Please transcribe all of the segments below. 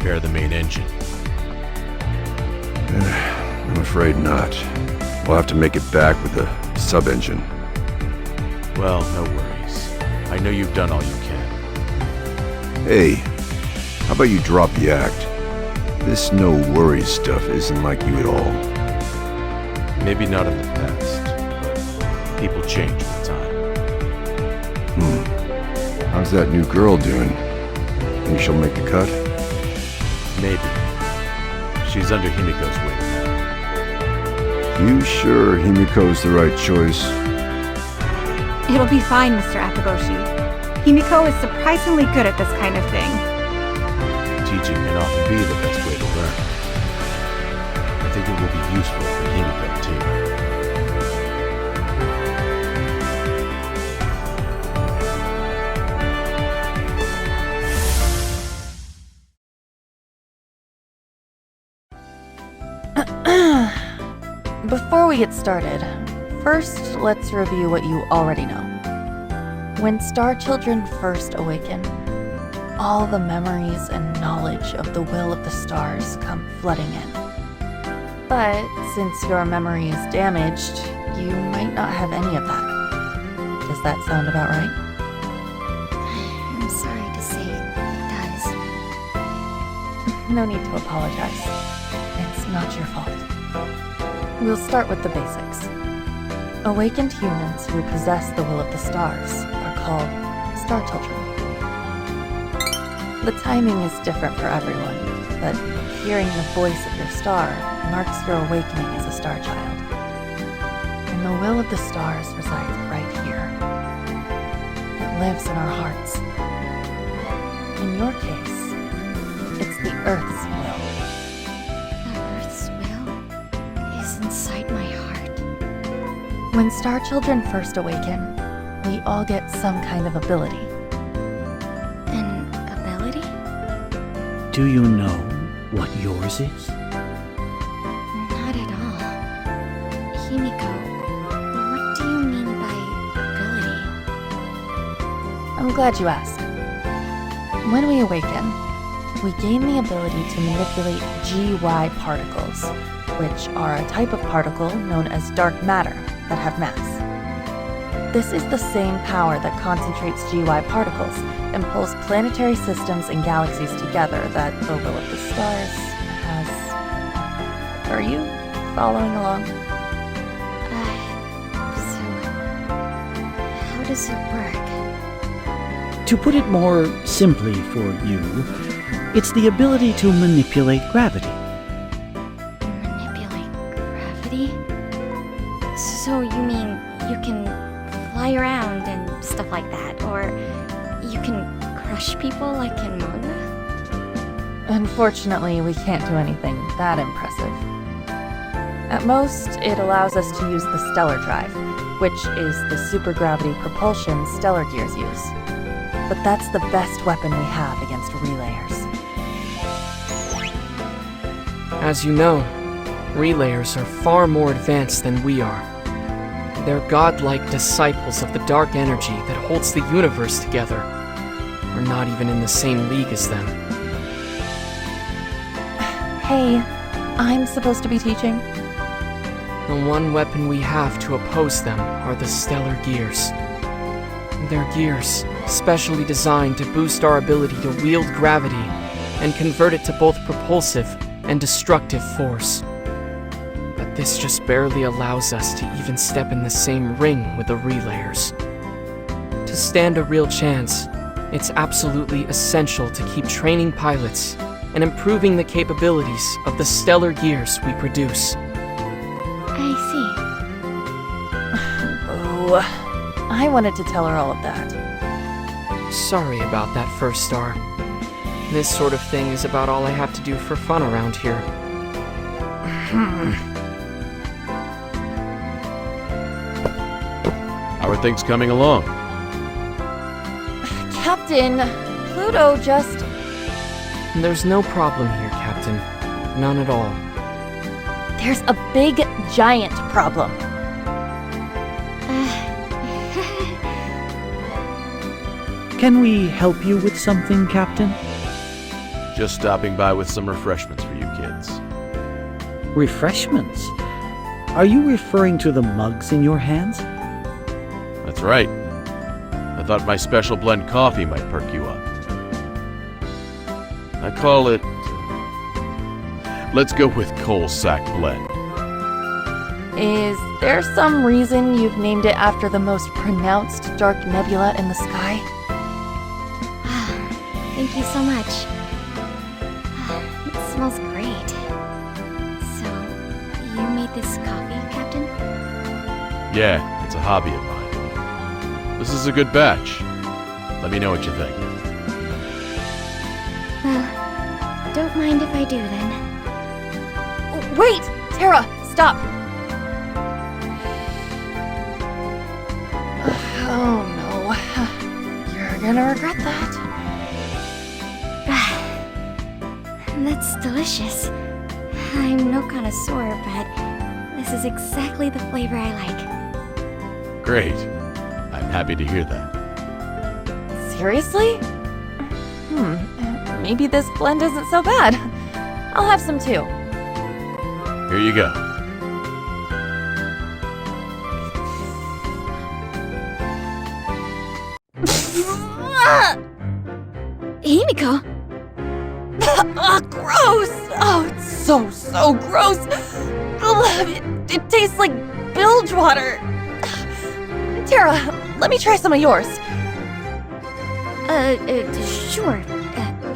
repair the main engine? I'm afraid not. We'll have to make it back with the sub-engine. Well, no worries. I know you've done all you can. Hey, how about you drop the act? This no worries stuff isn't like you at all. Maybe not in the past, but people change with time. How's that new girl doing? Think she'll make the cut? Maybe. She's under Himiko's wing now. You sure Himiko's the right choice? It'll be fine, Mr. Akaboshi. Himiko is surprisingly good at this kind of thing. Teaching can often be the best way to learn. I think it will be useful for Himiko too. Before we get started, first let's review what you already know. When Star Children first awaken, all the memories and knowledge of the will of the stars come flooding in. But since your memory is damaged, you might not have any of that. Does that sound about right? I'm sorry to say it does. No need to apologize. It's not your fault. We'll start with the basics. Awakened humans who possess the will of the stars are called Star Children. The timing is different for everyone, but hearing the voice of your star marks your awakening as a star child. And the will of the stars resides right here. It lives in our hearts. In your case, it's the Earth's will. The Earth's will is inside my heart. When Star Children first awaken, we all get some kind of ability. An ability? Do you know what yours is? Not at all. Himiko, what do you mean by ability? I'm glad you asked. When we awaken, we gain the ability to manipulate GY particles, which are a type of particle known as dark matter that have mass. This is the same power that concentrates GY particles and pulls planetary systems and galaxies together that the will of the stars has. Are you following along? So, how does it work? To put it more simply for you, it's the ability to manipulate gravity. Manipulate gravity? So you mean you can fly around and stuff like that, or you can crush people like in manga? Unfortunately, we can't do anything that impressive. At most, it allows us to use the stellar drive, which is the supergravity propulsion stellar gears use. But that's the best weapon we have against relayers. As you know, relayers are far more advanced than we are. They're godlike disciples of the dark energy that holds the universe together. We're not even in the same league as them. Hey, I'm supposed to be teaching? The one weapon we have to oppose them are the stellar gears. They're gears, specially designed to boost our ability to wield gravity and convert it to both propulsive and destructive force. But this just barely allows us to even step in the same ring with the relayers. To stand a real chance, it's absolutely essential to keep training pilots and improving the capabilities of the stellar gears we produce. I see. Oh, I wanted to tell her all of that. Sorry about that, First Star. This sort of thing is about all I have to do for fun around here. How are things coming along? Captain, Pluto just... There's no problem here, Captain. None at all. There's a big, giant problem. Can we help you with something, Captain? Just stopping by with some refreshments for you kids. Refreshments? Are you referring to the mugs in your hands? That's right. I thought my special blend coffee might perk you up. I call it... let's go with Coal Sack Blend. Is there some reason you've named it after the most pronounced dark nebula in the sky? Thank you so much. It smells great. So, you made this coffee, Captain? Yeah, it's a hobby of mine. This is a good batch. Let me know what you think. Well, don't mind if I do then. Wait! Terra, stop! Oh no. You're gonna regret that. That's delicious. I'm no connoisseur, but this is exactly the flavor I like. Great. I'm happy to hear that. Seriously? Maybe this blend isn't so bad. I'll have some too. Here you go. Himiko! Gross! Oh, it's so gross! Ugh, it tastes like bilge water! Terra, let me try some of yours. Sure.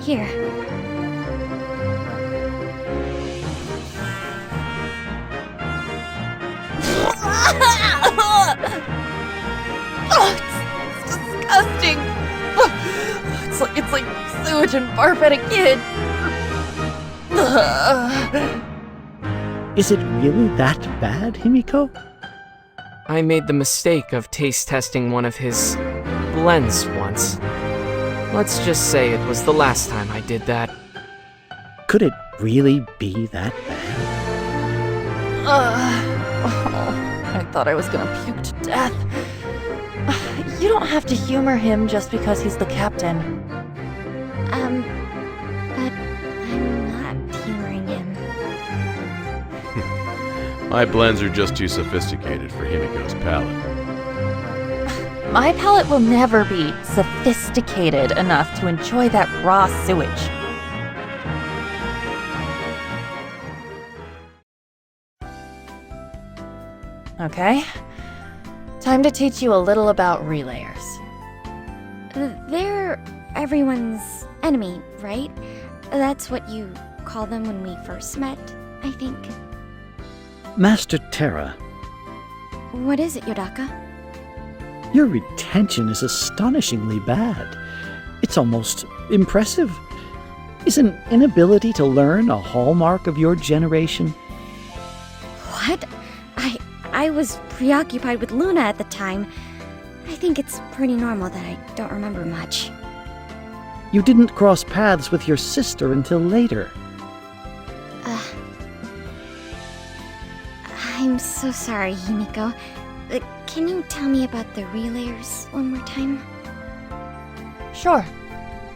Here. Oh, it's disgusting! It's like sewage and barf at a kid. Is it really that bad, Himiko? I made the mistake of taste testing one of his blends once. Let's just say it was the last time I did that. Could it really be that bad? I thought I was gonna puke to death. You don't have to humor him just because he's the captain. But I'm not humoring him. My blends are just too sophisticated for Himiko's palate. My palate will never be sophisticated enough to enjoy that raw sewage. Okay. Time to teach you a little about relayers. They're everyone's enemy, right? That's what you call them when we first met, I think. Master Terra, What is it, Yodaka? your retention is astonishingly bad. It's almost impressive. Is an inability to learn a hallmark of your generation? What? I was preoccupied with Luna at the time. I think it's pretty normal that I don't remember much. You didn't cross paths with your sister until later. I'm so sorry, Himiko. Can you tell me about the relayers one more time? Sure.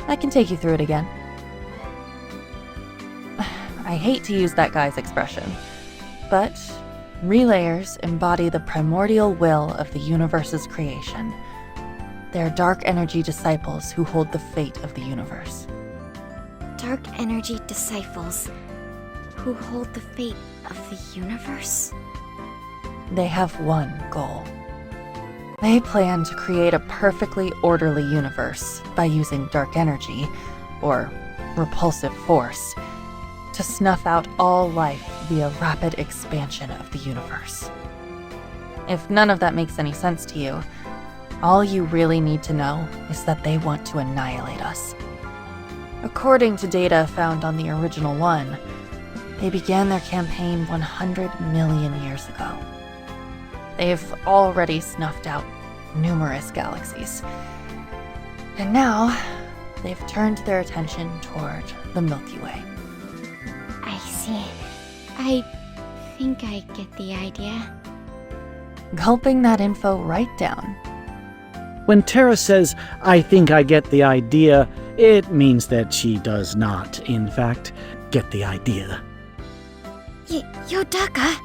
I can take you through it again. I hate to use that guy's expression, but relayers embody the primordial will of the universe's creation. They're dark energy disciples who hold the fate of the universe. Dark energy disciples who hold the fate of the universe? They have one goal. They plan to create a perfectly orderly universe by using dark energy, or repulsive force, to snuff out all life via rapid expansion of the universe. If none of that makes any sense to you, all you really need to know is that they want to annihilate us. According to data found on the original one, they began their campaign 100 million years ago. They've already snuffed out numerous galaxies. And now, they've turned their attention toward the Milky Way. I see. I think I get the idea. Gulping that info right down. When Terra says, "I think I get the idea," It means that she does not, in fact, get the idea. Yodaka?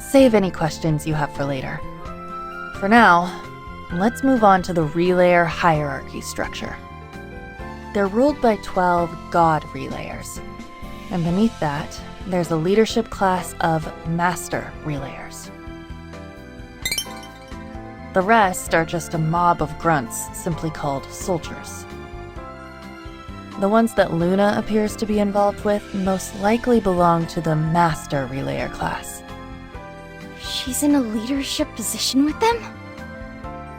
Save any questions you have for later. For now, let's move on to the relayer hierarchy structure. They're ruled by 12 god relayers, and beneath that, there's a leadership class of master relayers. The rest are just a mob of grunts simply called soldiers. The ones that Luna appears to be involved with most likely belong to the master relayer class. She's in a leadership position with them?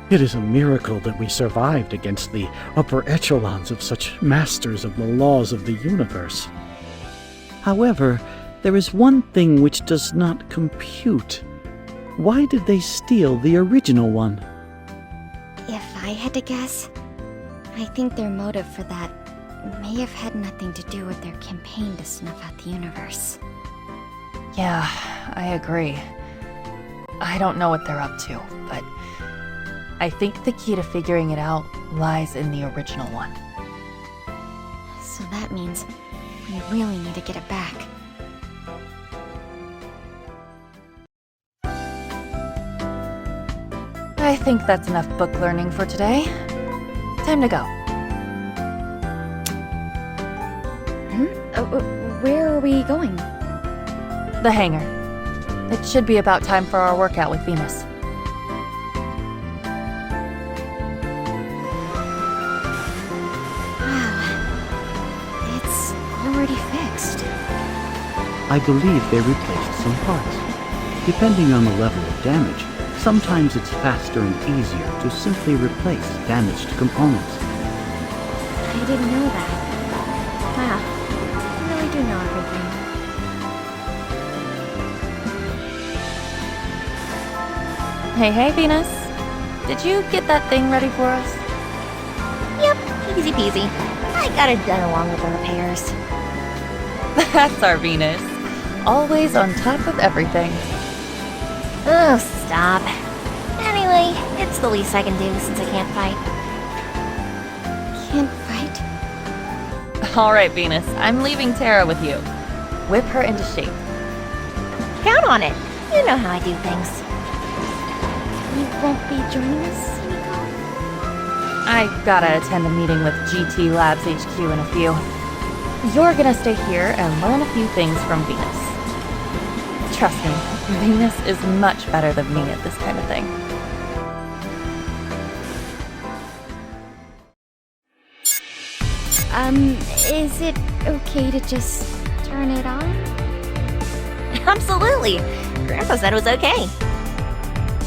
It is a miracle that we survived against the upper echelons of such masters of the laws of the universe. However, there is one thing which does not compute. Why did they steal the original one? If I had to guess, I think their motive for that may have had nothing to do with their campaign to snuff out the universe. Yeah, I agree. I don't know what they're up to, but I think the key to figuring it out lies in the original one. So that means we really need to get it back. I think that's enough book learning for today. Time to go. Where are we going? The hangar. It should be about time for our workout with Venus. Wow. It's already fixed. I believe they replaced some parts. Depending on the level of damage, sometimes it's faster and easier to simply replace damaged components. I didn't know that. Wow. You really do know everything. Hey, Venus. Did you get that thing ready for us? Yep, easy peasy. I got it done along with the repairs. That's our Venus. Always on top of everything. Oh, stop. Anyway, it's the least I can do since I can't fight. Can't fight? All right, Venus. I'm leaving Terra with you. Whip her into shape. Count on it. You know how I do things. You won't be joining us, Nico? I gotta attend a meeting with GT Labs HQ in a few. You're gonna stay here and learn a few things from Venus. Trust me, Venus is much better than me at this kind of thing. Is it okay to just turn it on? Absolutely. Grandpa said it was okay.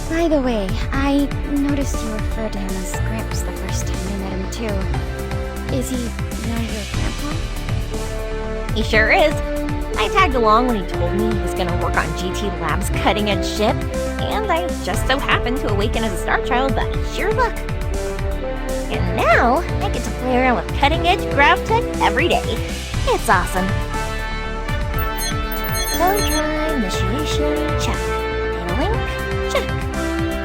By the way, I noticed you referred to him as Gramps the first time I met him too. Is he now your grandpa? He sure is. I tagged along when he told me he was going to work on GT Labs' cutting-edge ship, and I just so happened to awaken as a Star Child by sheer luck. And now, I get to play around with cutting-edge grav tech every day. It's awesome. Phone drive, initiation, check. Data link, check.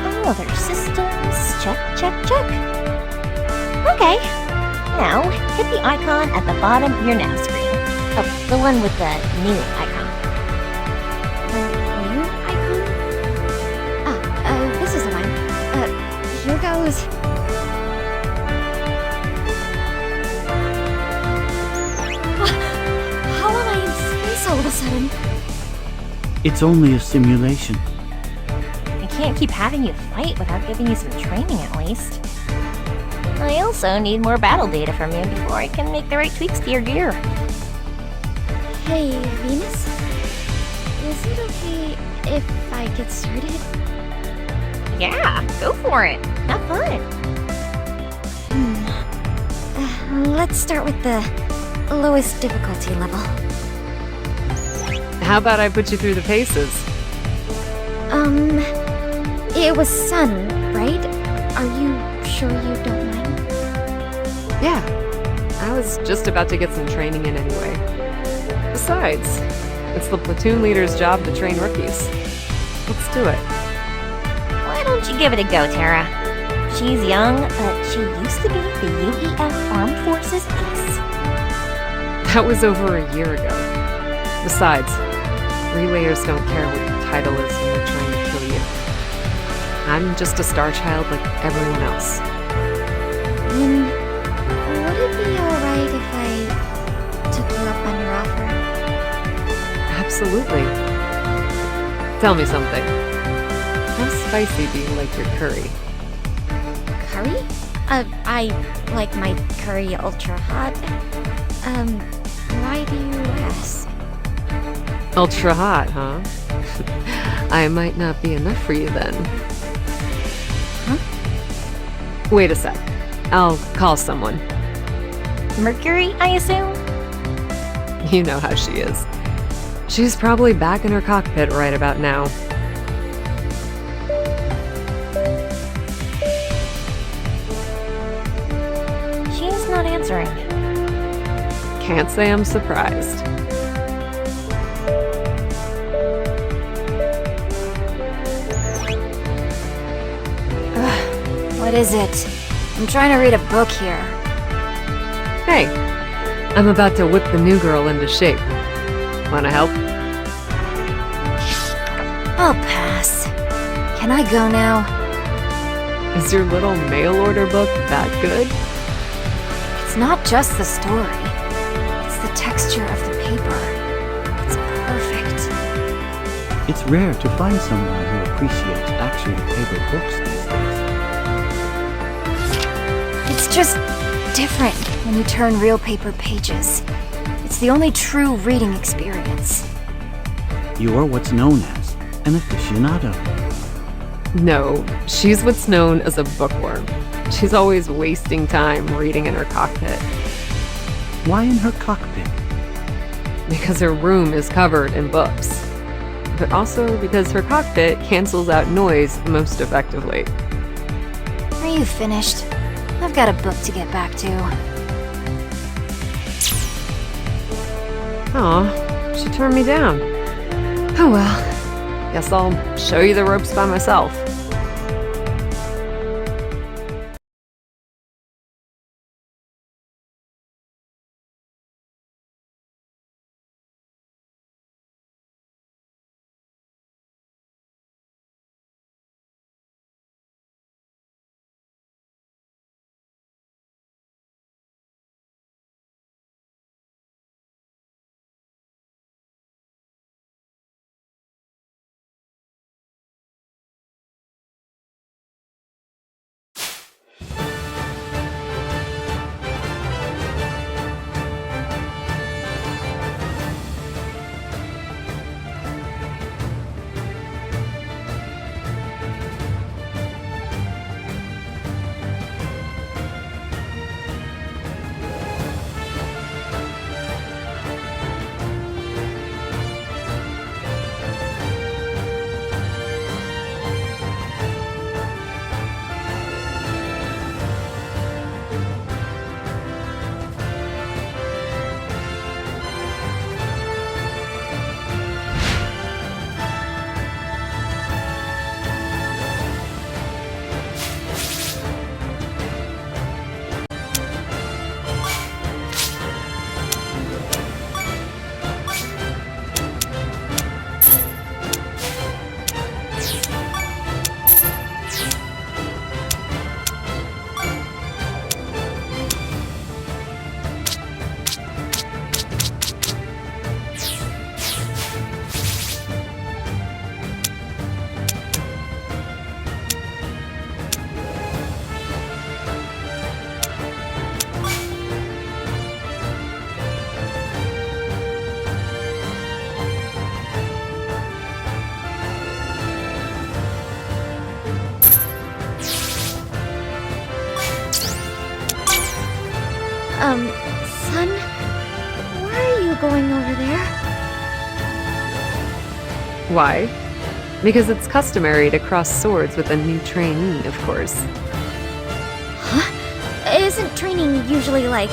All other systems, check, check, check. Okay. Now, hit the icon at the bottom of your nav screen. Oh, the one with the new icon. The new icon? This is the one. Here goes. How am I in space all of a sudden? It's only a simulation. I can't keep having you fight without giving you some training at least. I also need more battle data from you before I can make the right tweaks to your gear. Hey, Venus? Is it okay if I get started? Yeah, go for it. Have fun. Let's start with the lowest difficulty level. How about I put you through the paces? It was Sun, right? Are you sure you don't mind? Yeah, I was just about to get some training in anyway. Besides, it's the platoon leader's job to train rookies. Let's do it. Why don't you give it a go, Terra? She's young, but she used to be the UEF Armed Forces ace. That was over a year ago. Besides, relayers don't care what your title is when they're trying to kill you. I'm just a star child like everyone else. Then, would it be alright if I took you up on your offer? Absolutely. Tell me something. How spicy do you like your curry? Curry? I like my curry ultra hot. Why do you ask? Ultra hot, huh? I might not be enough for you then. Huh? Wait a sec. I'll call someone. Mercury, I assume? You know how she is. She's probably back in her cockpit right about now. She's not answering. Can't say I'm surprised. What is it? I'm trying to read a book here. Hey, I'm about to whip the new girl into shape. Wanna help? I'll pass. Can I go now? Is your little mail order book that good? It's not just the story. It's the texture of the paper. It's perfect. It's rare to find someone who appreciates actual paper books these days. It's just different when you turn real paper pages. It's the only true reading experience. You are what's known as an aficionado. No, she's what's known as a bookworm. She's always wasting time reading in her cockpit. Why in her cockpit? Because her room is covered in books. But also because her cockpit cancels out noise most effectively. Are you finished? I've got a book to get back to. Aw, she turned me down. Oh well. Guess I'll show you the ropes by myself. Son? Why are you going over there? Why? Because it's customary to cross swords with a new trainee, of course. Huh? Isn't training usually like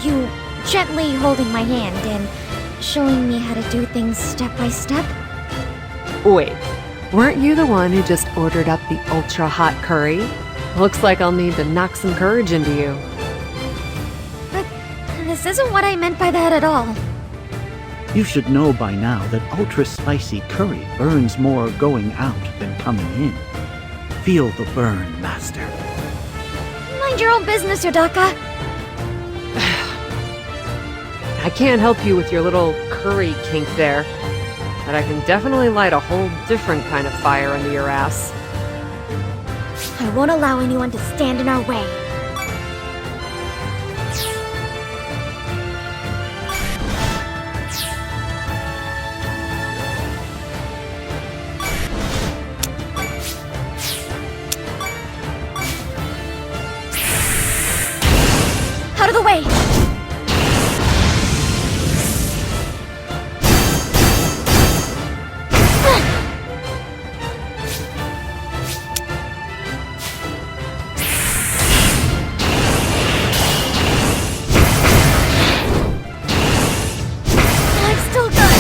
you gently holding my hand and showing me how to do things step by step? Wait, weren't you the one who just ordered up the ultra hot curry? Looks like I'll need to knock some courage into you. But this isn't what I meant by that at all. You should know by now that ultra-spicy curry burns more going out than coming in. Feel the burn, Master. Mind your own business, Yodaka. I can't help you with your little curry kink there, but I can definitely light a whole different kind of fire under your ass. I won't allow anyone to stand in our way. Out of the way! I'm still good!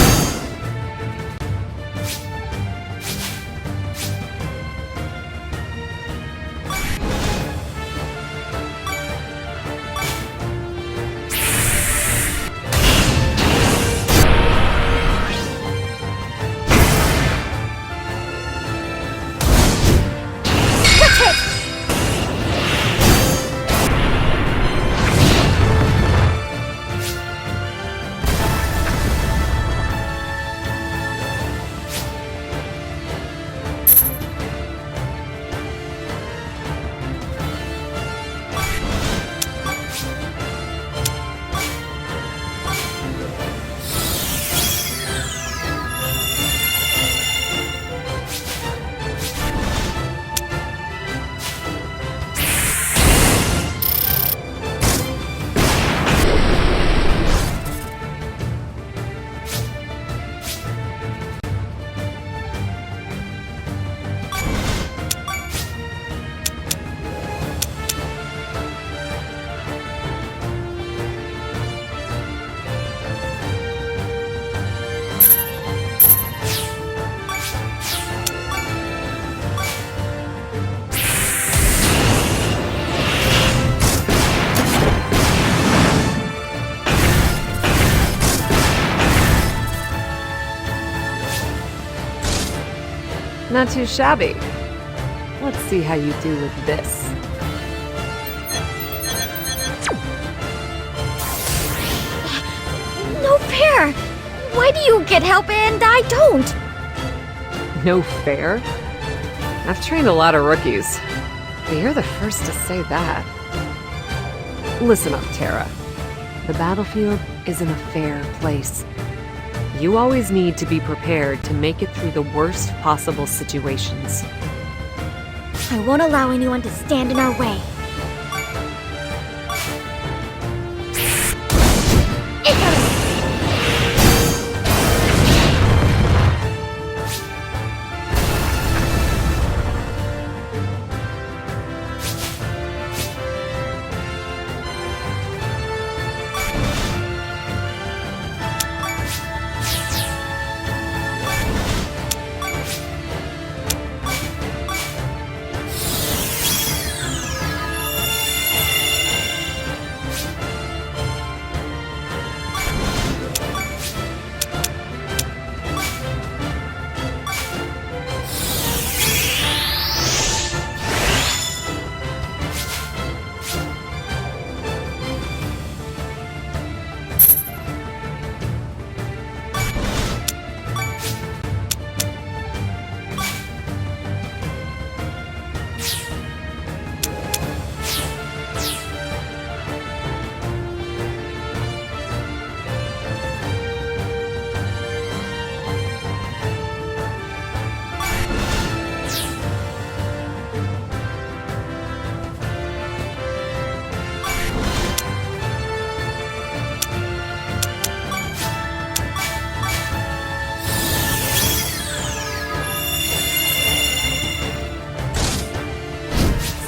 Not too shabby. Let's see how you do with this. No fair! Why do you get help and I don't? No fair? I've trained a lot of rookies, but you're the first to say that. Listen up, Terra. The battlefield isn't a fair place. You always need to be prepared to make it through the worst possible situations. I won't allow anyone to stand in our way.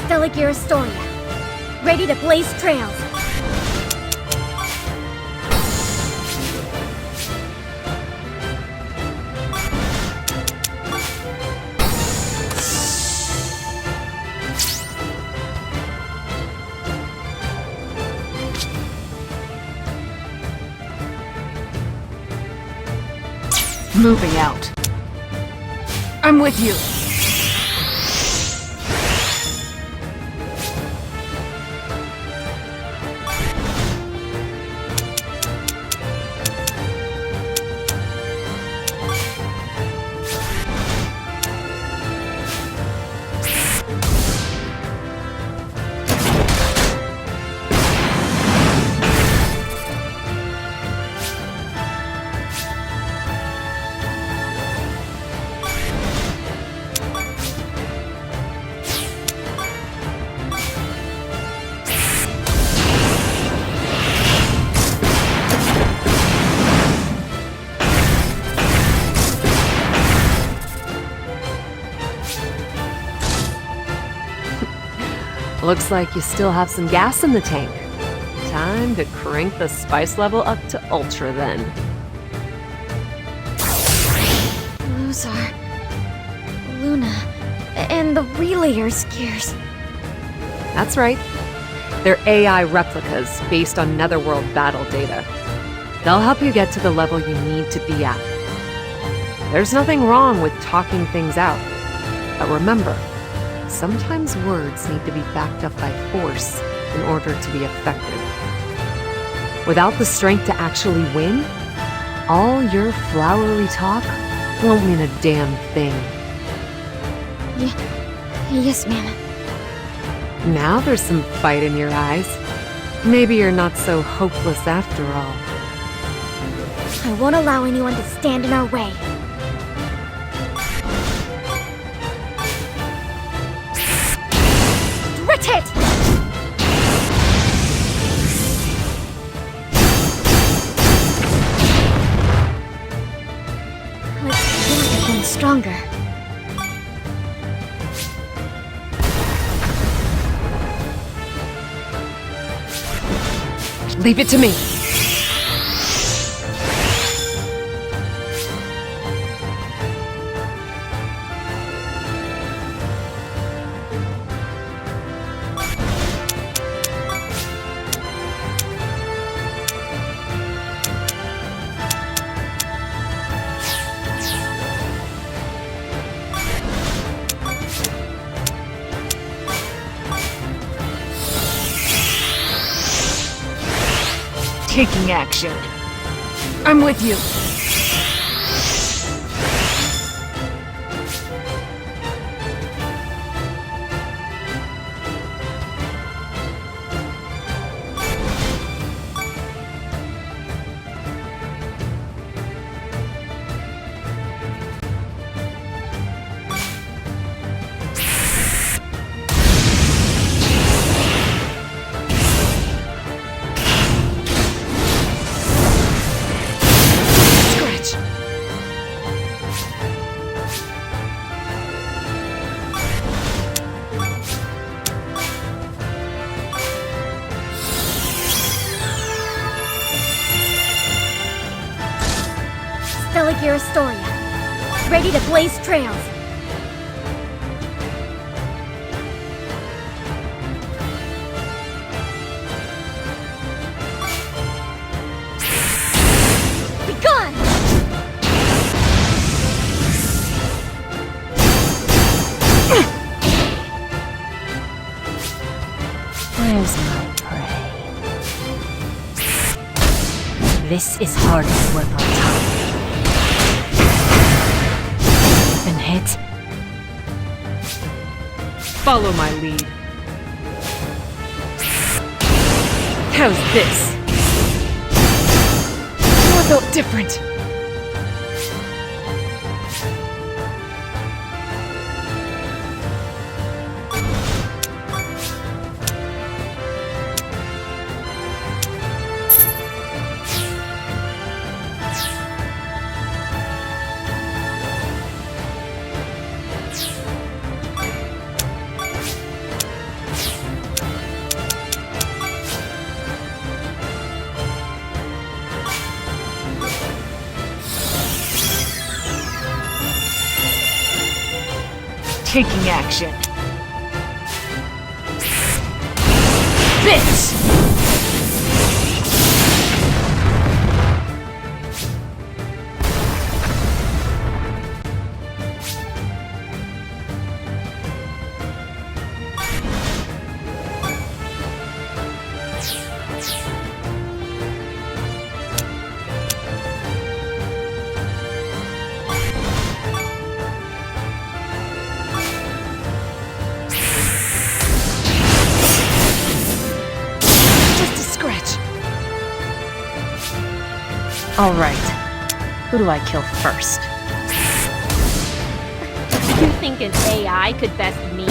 Stellar Astoria, ready to blaze trails. Moving out. I'm with you. Looks like you still have some gas in the tank. Time to crank the spice level up to ultra then. Those are Luna and the Relayer's gears. That's right. They're AI replicas based on Netherworld battle data. They'll help you get to the level you need to be at. There's nothing wrong with talking things out. But remember, sometimes words need to be backed up by force in order to be effective. Without the strength to actually win, all your flowery talk won't mean a damn thing. Yes, ma'am. Now there's some fight in your eyes. Maybe you're not so hopeless after all. I won't allow anyone to stand in our way. Direct hit! Let's feel again stronger. Leave it to me. Taking action. I'm with you. Gear Astoria, ready to blaze trails. Be gone! Where's my prey? This is hardest work on top. Hit. Follow my lead. How's this? You're built different. Taking action. Bitch! Alright. Who do I kill first? You think an AI could best me?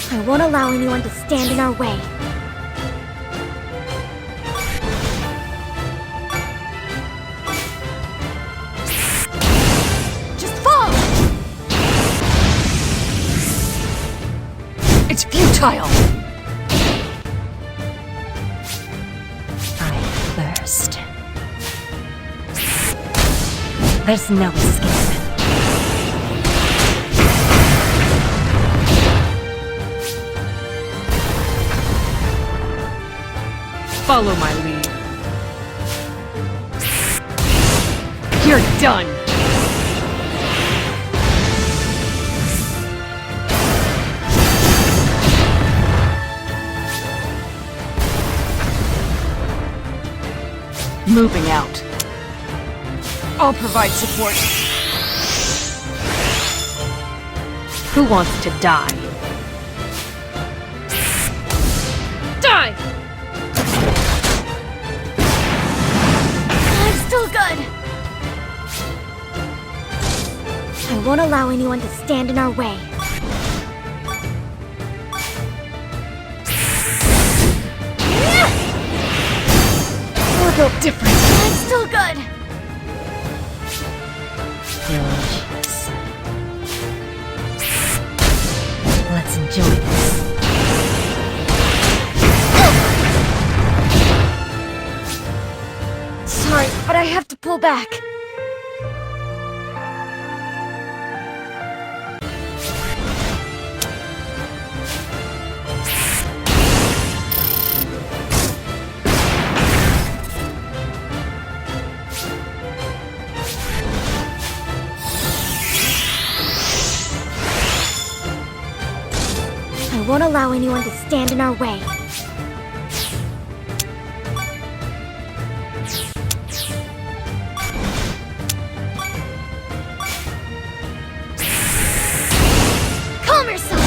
I won't allow anyone to stand in our way. Just fall! It's futile! I thirst. There's no escape. Follow my lead. You're done! Moving out. I'll provide support. Who wants to die? Die! I'm still good! I won't allow anyone to stand in our way. We're built different. I'm still good! Delicious. Let's enjoy this. Sorry, but I have to pull back. I won't allow anyone to stand in our way. Calm yourself!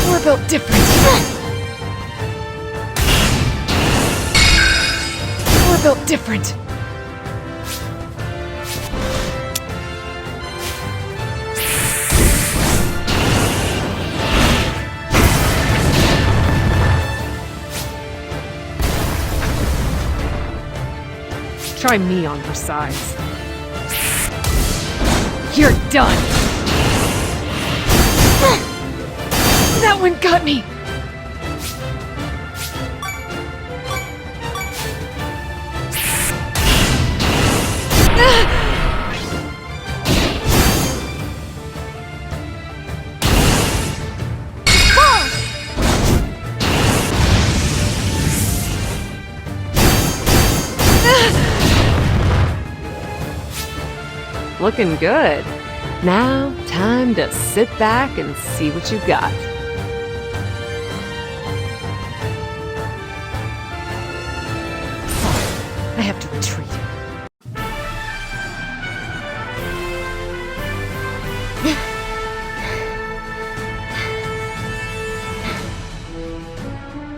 We're built different. We're built different. Try me on for size. You're done! That one got me! Looking good. Now, time to sit back and see what you got. I have to retreat.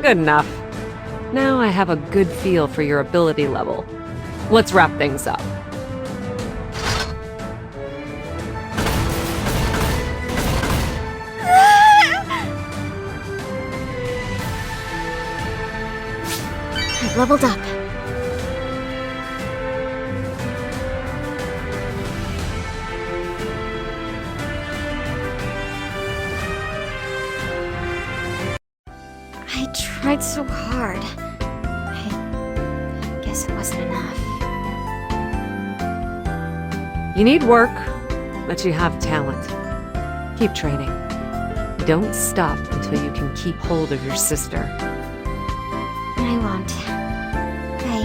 Good enough. Now I have a good feel for your ability level. Let's wrap things up. I've leveled up. I tried so hard. I guess it wasn't enough. You need work, but you have talent. Keep training. Don't stop until you can keep hold of your sister. I won't. I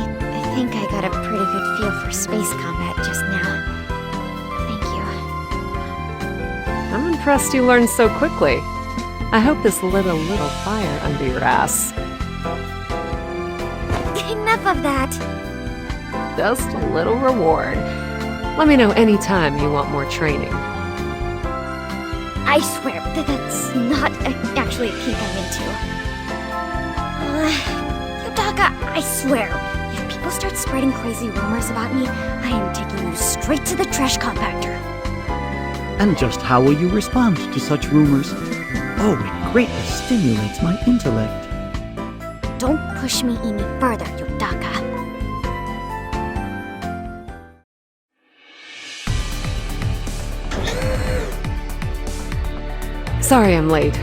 think I got a pretty good feel for space combat just now. Thank you. I'm impressed you learned so quickly. I hope this lit a little fire under your ass. Enough of that. Just a little reward. Let me know anytime you want more training. I swear that that's not actually a kink I'm into. Yudaka, I swear, if people start spreading crazy rumors about me, I am taking you straight to the trash compactor. And just how will you respond to such rumors? Oh, it greatly stimulates my intellect. Don't push me any further, Yudaka. Sorry I'm late.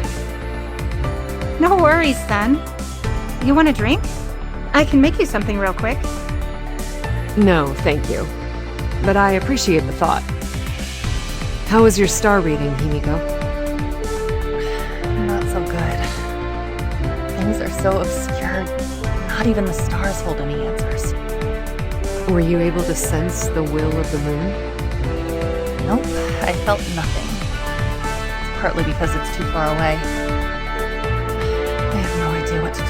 No worries, son. You want a drink? I can make you something real quick. No, thank you. But I appreciate the thought. How was your star reading, Himiko? Not so good. Things are so obscure, not even the stars hold any answers. Were you able to sense the will of the moon? Nope, I felt nothing. It's partly because it's too far away. I have no idea what to do.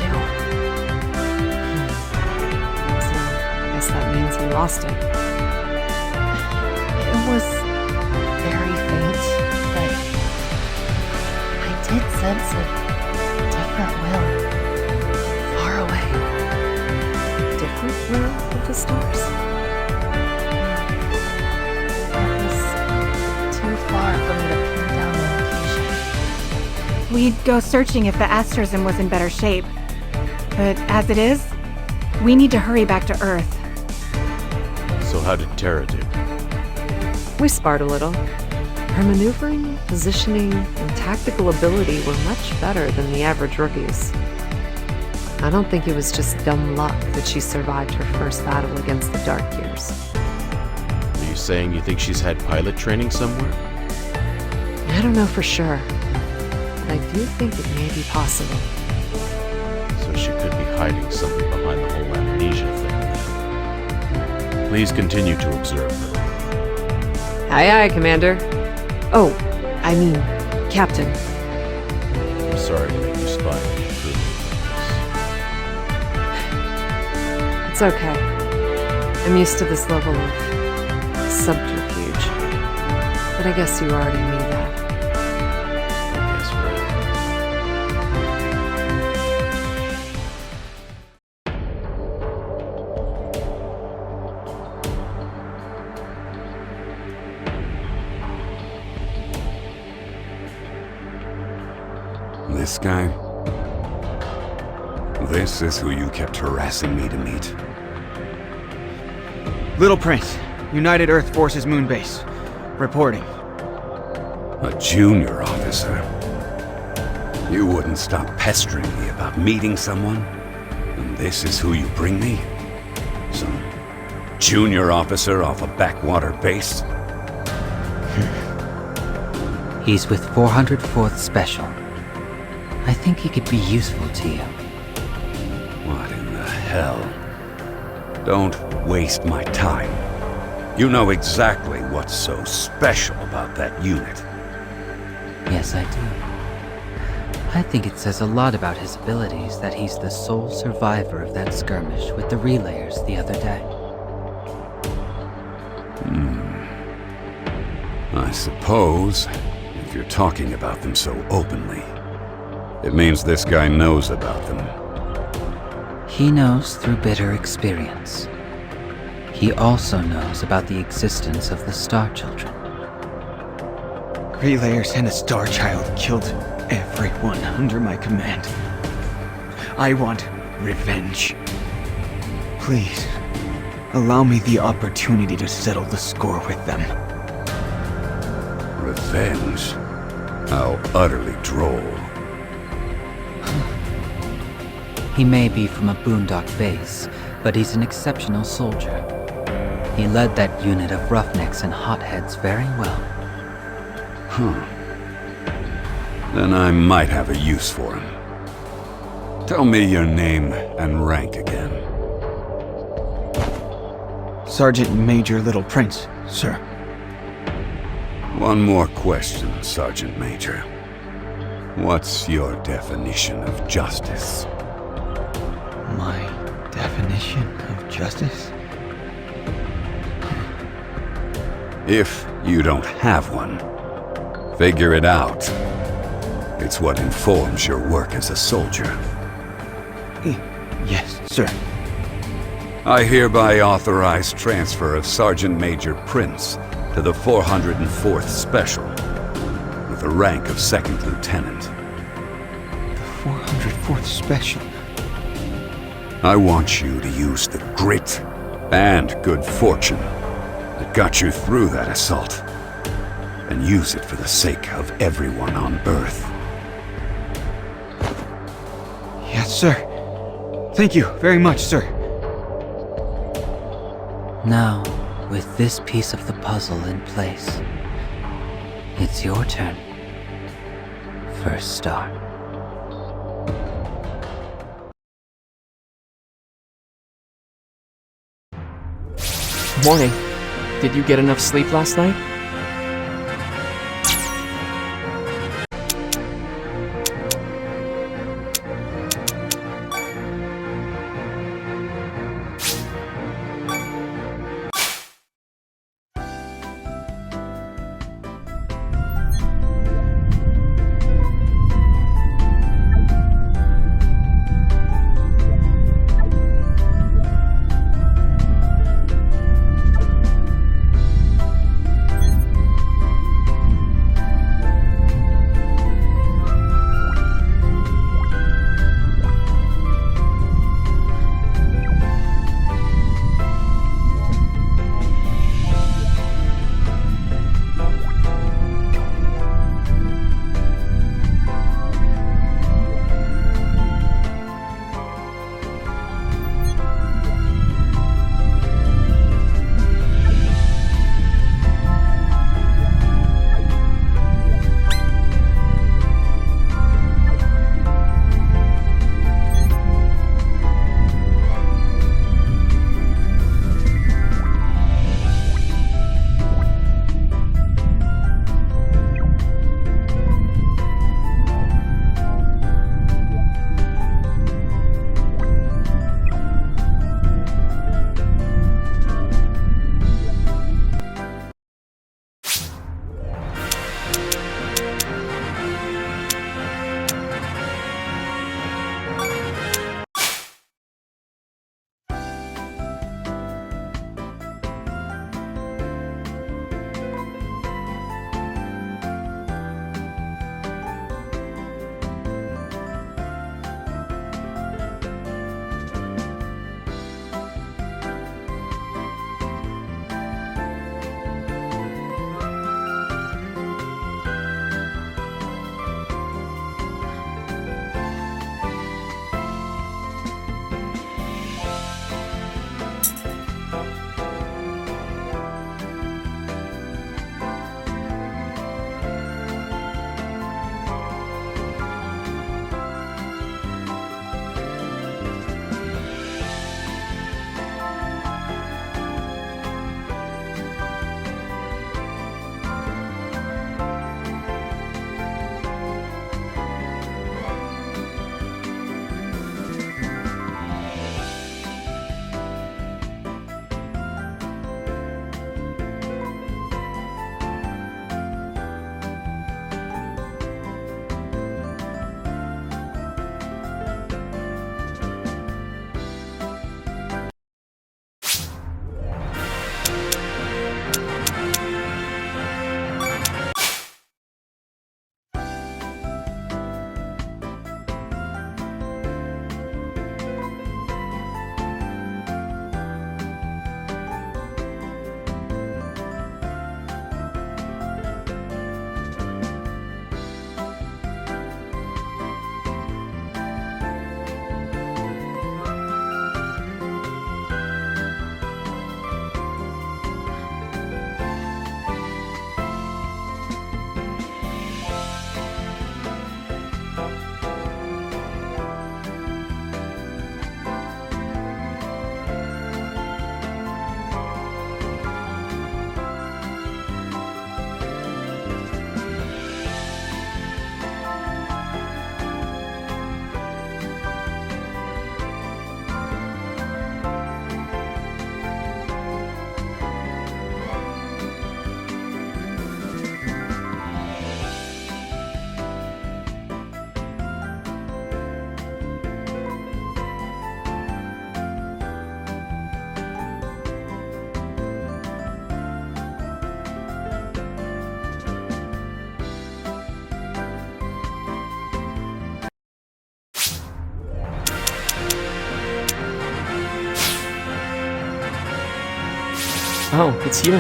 So, I guess that means we lost it. It was very faint, but I did sense a different will. Far away. Different will of the stars? It was too far for me to pin down the location. We'd go searching if the asterism was in better shape. But as it is, we need to hurry back to Earth. So how did Terra do? We sparred a little. Her maneuvering, positioning, and tactical ability were much better than the average rookies. I don't think it was just dumb luck that she survived her first battle against the Dark Gears. Are you saying you think she's had pilot training somewhere? I don't know for sure, but I do think it may be possible. So she could be hiding something behind the whole amnesia thing. Please continue to observe her. Aye aye, Commander. Oh, I mean, Captain. I'm sorry to make you spy on the crew like It's okay. I'm used to this level of subterfuge. But I guess you already knew that. this. I guess right. This guy? This is who you kept harassing me to meet. Little Prince, United Earth Forces Moonbase. Reporting. A junior officer. You wouldn't stop pestering me about meeting someone? And this is who you bring me? Some junior officer off a backwater base? He's with 404th Special. I think he could be useful to you. What in the hell? Don't waste my time. You know exactly what's so special about that unit. Yes, I do. I think it says a lot about his abilities that he's the sole survivor of that skirmish with the relayers the other day. I suppose, if you're talking about them so openly, it means this guy knows about them. He knows through bitter experience. He also knows about the existence of the Star Children. Relayers and a Star Child killed everyone under my command. I want revenge. Please, allow me the opportunity to settle the score with them. Revenge? How utterly droll. He may be from a boondock base, but he's an exceptional soldier. He led that unit of roughnecks and hotheads very well. Then I might have a use for him. Tell me your name and rank again. Sergeant Major Little Prince, sir. One more question, Sergeant Major. What's your definition of justice? My definition of justice? If you don't have one, figure it out. It's what informs your work as a soldier. Yes, sir. I hereby authorize transfer of Sergeant Major Prince to the 404th Special, with the rank of Second Lieutenant. The 404th Special? I want you to use the grit and good fortune that got you through that assault, and use it for the sake of everyone on Earth. Yes, sir. Thank you very much, sir. Now, with this piece of the puzzle in place, it's your turn. First star. Morning. Did you get enough sleep last night? Oh, it's you.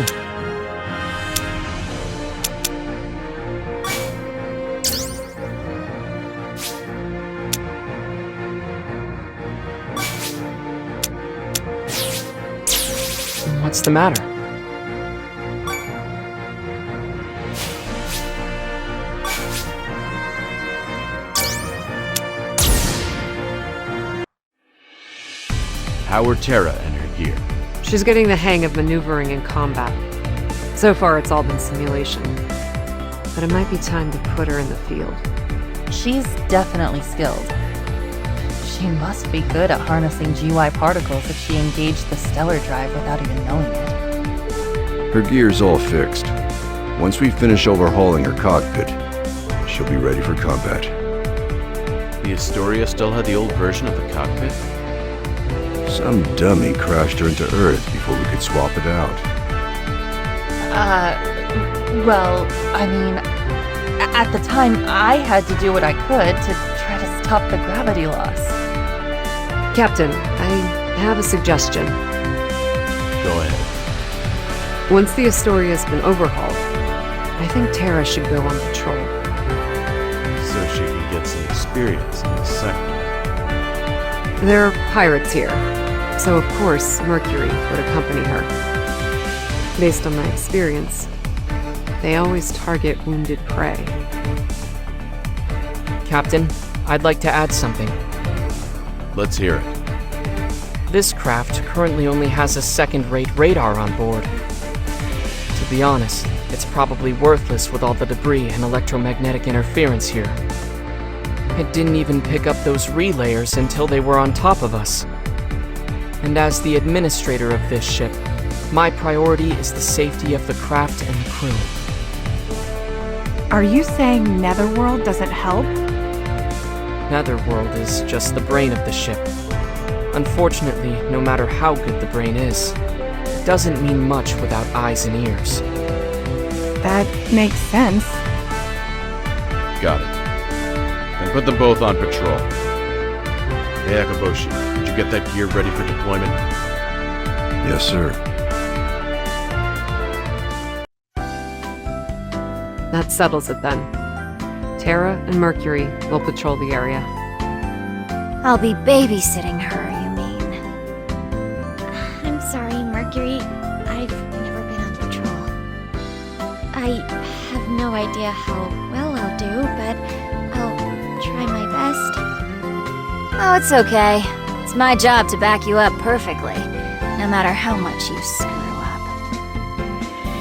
What's the matter? How are Terra and her gear? She's getting the hang of maneuvering in combat. So far, it's all been simulation. But it might be time to put her in the field. She's definitely skilled. She must be good at harnessing GY particles if she engaged the stellar drive without even knowing it. Her gear's all fixed. Once we finish overhauling her cockpit, she'll be ready for combat. The Astoria still had the old version of the cockpit? Some dummy crashed her into Earth before we could swap it out. Well, I mean, at the time, I had to do what I could to try to stop the gravity loss. Captain, I have a suggestion. Go ahead. Once the Astoria's been overhauled, I think Terra should go on patrol. So she can get some experience in the sector. There are pirates here, so of course Mercury would accompany her. Based on my experience, they always target wounded prey. Captain, I'd like to add something. Let's hear it. This craft currently only has a second-rate radar on board. To be honest, it's probably worthless with all the debris and electromagnetic interference here. It didn't even pick up those relayers until they were on top of us. And as the administrator of this ship, my priority is the safety of the craft and the crew. Are you saying Netherworld doesn't help? Netherworld is just the brain of the ship. Unfortunately, no matter how good the brain is, it doesn't mean much without eyes and ears. That makes sense. Got it. Then put them both on patrol. Hey, Akaboshi, did you get that gear ready for deployment? Yes, sir. That settles it then. Terra and Mercury will patrol the area. I'll be babysitting her, you mean? I'm sorry, Mercury. I've never been on patrol. I have no idea how well I'll do, but I'll try my best. Oh, it's okay. It's my job to back you up perfectly, no matter how much you screw up.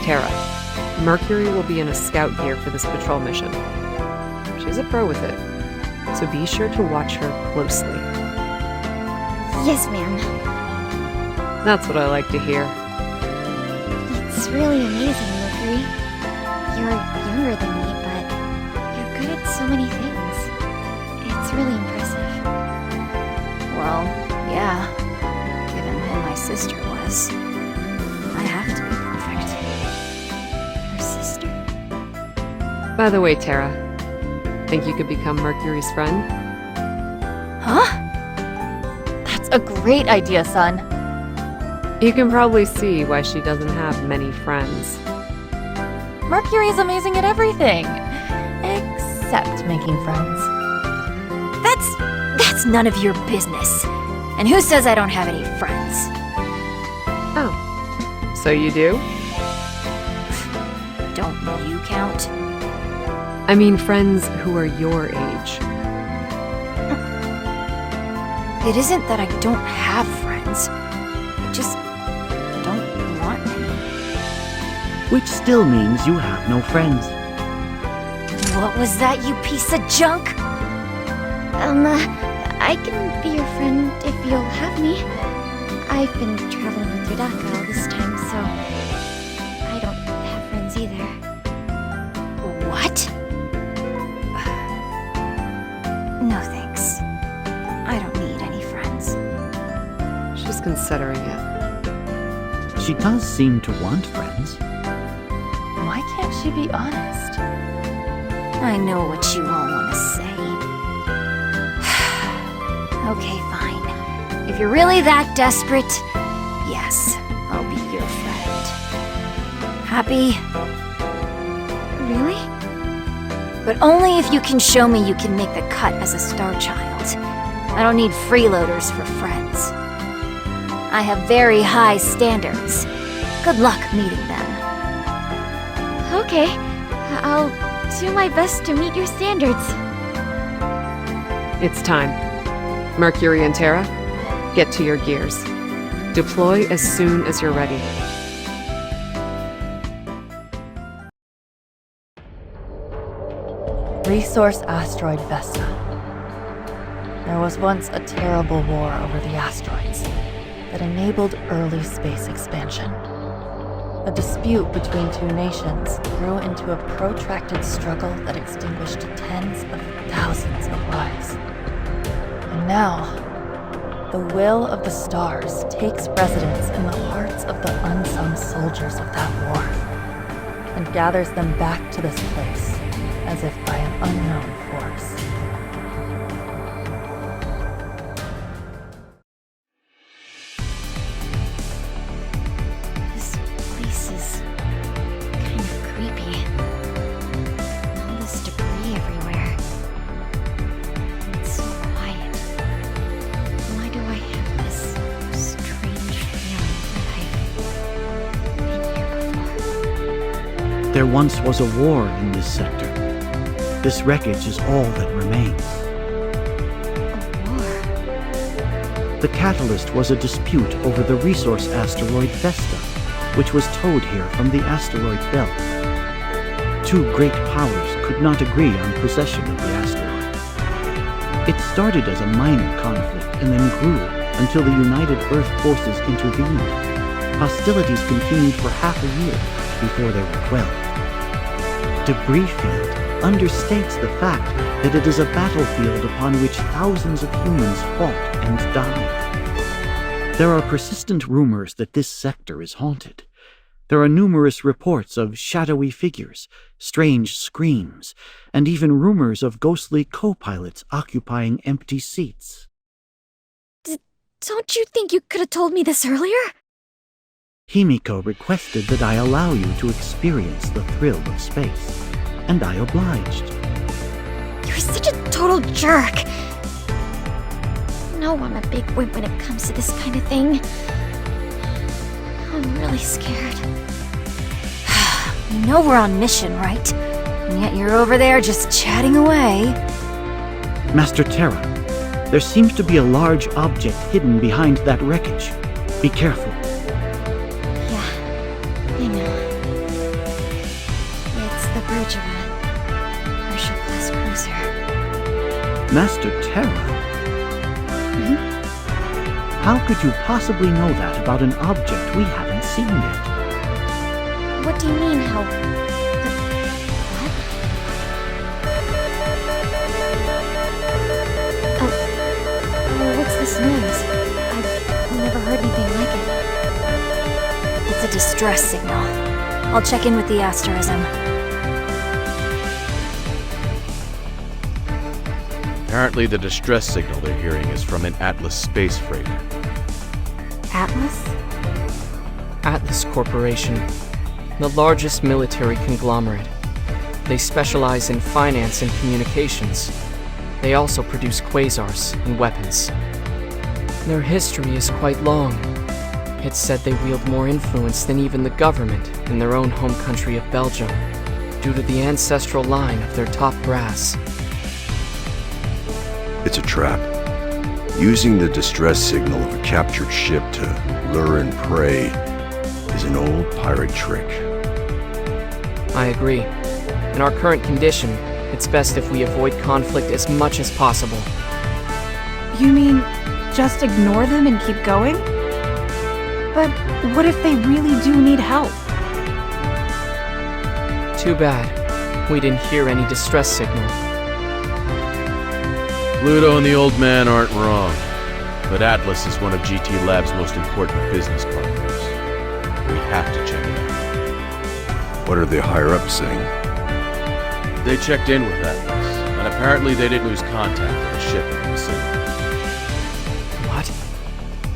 Terra, Mercury will be in a scout gear for this patrol mission. She's a pro with it, so be sure to watch her closely. Yes, ma'am. That's what I like to hear. It's really amazing, Mercury. You're younger than me, but you're good at so many things. It's really impressive. Well, yeah. Given who my sister was, I have to be perfect. Your sister? By the way, Terra, think you could become Mercury's friend? Huh? That's a great idea, son. You can probably see why she doesn't have many friends. Mercury's amazing at everything, except making friends. That's none of your business. And who says I don't have any friends? Oh, so you do? Don't you count? I mean friends who are your age. It isn't that I don't have friends. I just don't want any. Which still means you have no friends. What was that, you piece of junk? I can be your friend if you'll have me. I've been traveling with Yudaka all this time, so I don't have friends either. What? No thanks. I don't need any friends. She's considering it. She does seem to want friends. Why can't she be honest? I know what you all want to say. Okay, fine. If you're really that desperate, yes, I'll be your friend. Happy? Really? But only if you can show me you can make the cut as a Star Child. I don't need freeloaders for friends. I have very high standards. Good luck meeting them. Okay. I'll do my best to meet your standards. It's time. Mercury and Terra, get to your gears. Deploy as soon as you're ready. Resource asteroid Vesta. There was once a terrible war over the asteroids that enabled early space expansion. A dispute between two nations grew into a protracted struggle that extinguished tens of thousands of lives. And now, the will of the stars takes residence in the hearts of the unsung soldiers of that war, and gathers them back to this place as if by an unknown force. This place is kind of creepy. All this debris everywhere. And it's so quiet. Why do I have this strange feeling that I've been here before? There once was a war in this sector. This wreckage is all that remains. The catalyst was a dispute over the resource asteroid Vesta, which was towed here from the asteroid belt. Two great powers could not agree on possession of the asteroid. It started as a minor conflict and then grew until the United Earth Forces intervened. Hostilities continued for half a year before they were quelled. Debris field understates the fact that it is a battlefield upon which thousands of humans fought and died. There are persistent rumors that this sector is haunted. There are numerous reports of shadowy figures, strange screams, and even rumors of ghostly co-pilots occupying empty seats. Don't you think you could have told me this earlier? Himiko requested that I allow you to experience the thrill of space, and I obliged. You're such a total jerk. You know I'm a big wimp when it comes to this kind of thing. I'm really scared. You know we're on mission, right? And yet you're over there just chatting away. Master Terra, there seems to be a large object hidden behind that wreckage. Be careful. Yeah, I know. It's the bridge of a commercial-class cruiser. Master Terra? How could you possibly know that about an object we haven't seen yet? What do you mean, how... What? What's this noise? I've never heard anything like it. It's a distress signal. I'll check in with the asterism. Apparently the distress signal they're hearing is from an Atlas space freighter. Atlas? Atlas Corporation, the largest military conglomerate. They specialize in finance and communications. They also produce quasars and weapons. Their history is quite long. It's said they wield more influence than even the government in their own home country of Belgium, due to the ancestral line of their top brass. It's a trap. Using the distress signal of a captured ship to lure in prey is an old pirate trick. I agree. In our current condition, it's best if we avoid conflict as much as possible. You mean just ignore them and keep going? But what if they really do need help? Too bad. We didn't hear any distress signal. Pluto and the old man aren't wrong, but Atlas is one of GT Lab's most important business partners. We have to check it out. What are the higher-ups saying? They checked in with Atlas, and apparently they didn't lose contact with the ship in the vicinity. What?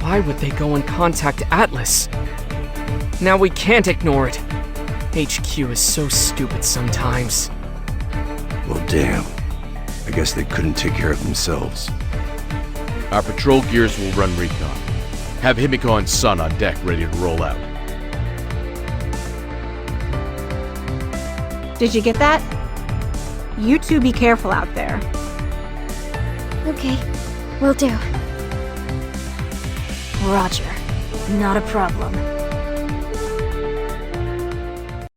Why would they go and contact Atlas? Now we can't ignore it. HQ is so stupid sometimes. Well, damn. I guess they couldn't take care of themselves. Our patrol gears will run recon. Have Himiko and Sun on deck ready to roll out. Did you get that? You two be careful out there. Okay, will do. Roger. Not a problem.